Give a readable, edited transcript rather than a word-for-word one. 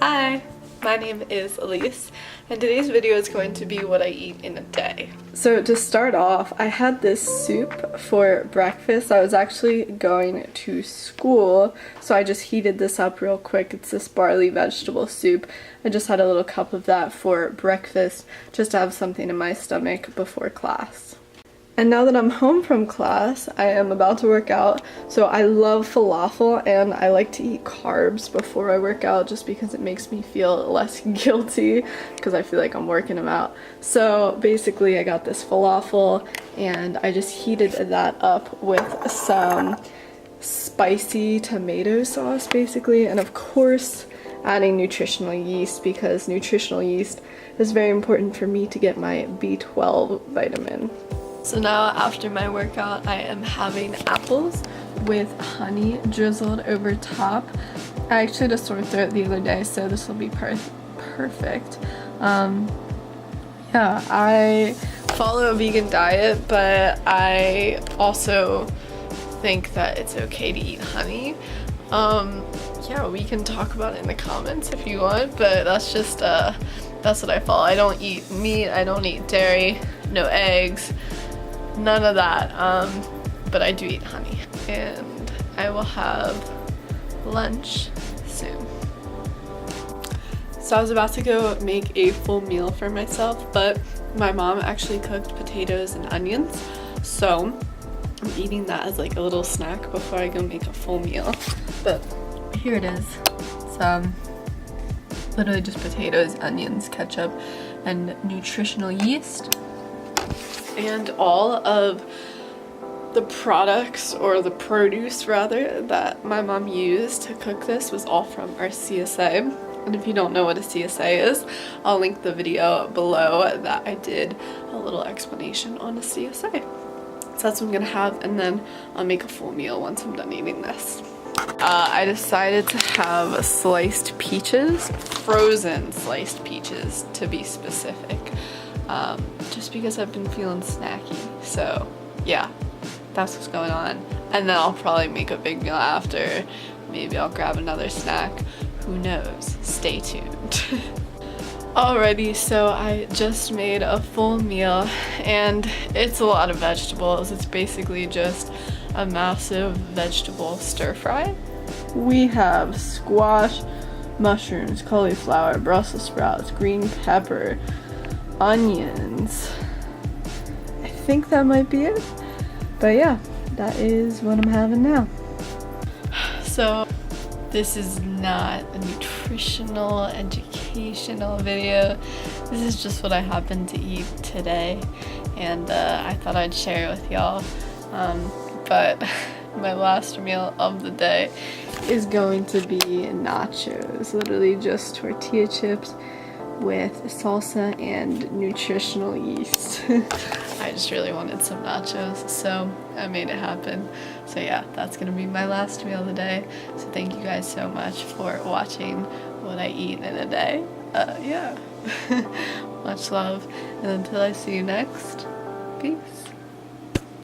Hi, my name is Elise, and today's video is going to be what I eat in a day. So to start off, I had this soup for breakfast. I was actually going to school, so I just heated this up real quick. It's this barley vegetable soup. I just had a little cup of that for breakfast, just to have something in my stomach before class. And now that I'm home from class, I am about to work out. So I love falafel and I like to eat carbs before I work out just because it makes me feel less guilty because I feel like I'm working them out. So basically I got this falafel and I just heated that up with some spicy tomato sauce basically, and of course adding nutritional yeast because nutritional yeast is very important for me to get my B12 vitamin. So now after my workout, I am having apples with honey drizzled over top. I actually had a sore throat the other day, so this will be perfect. Yeah, I follow a vegan diet, but I also think that it's okay to eat honey. Yeah, we can talk about it in the comments if you want, but that's just, that's what I follow. I don't eat meat, I don't eat dairy, no eggs. None of that, but I do eat honey. And I will have lunch soon. So I was about to go make a full meal for myself, but my mom actually cooked potatoes and onions, so I'm eating that as like a little snack before I go make a full meal. But here it is. It's literally just potatoes, onions, ketchup, and nutritional yeast. And all of the products, or the produce rather, that my mom used to cook this was all from our CSA. And if you don't know what a CSA is, I'll link the video below that I did a little explanation on a CSA. So that's what I'm gonna have, and then I'll make a full meal once I'm done eating this. I decided to have sliced peaches, frozen sliced peaches to be specific. Just because I've been feeling snacky. So yeah, that's what's going on. And then I'll probably make a big meal after. Maybe I'll grab another snack. Who knows? Stay tuned. Alrighty, so I just made a full meal and it's a lot of vegetables. It's basically just a massive vegetable stir fry. We have squash, mushrooms, cauliflower, Brussels sprouts, green pepper, onions. I think that might be it, but yeah, that is what I'm having now. So this is not a nutritional educational video. This is just what I happened to eat today, and I thought I'd share it with y'all. But my last meal of the day is going to be nachos, literally just tortilla chips with salsa and nutritional yeast. I just really wanted some nachos, so I made it happen. So yeah, that's gonna be my last meal of the day. So thank you guys so much for watching what I eat in a day. Yeah. Much love, and until I see you next, peace.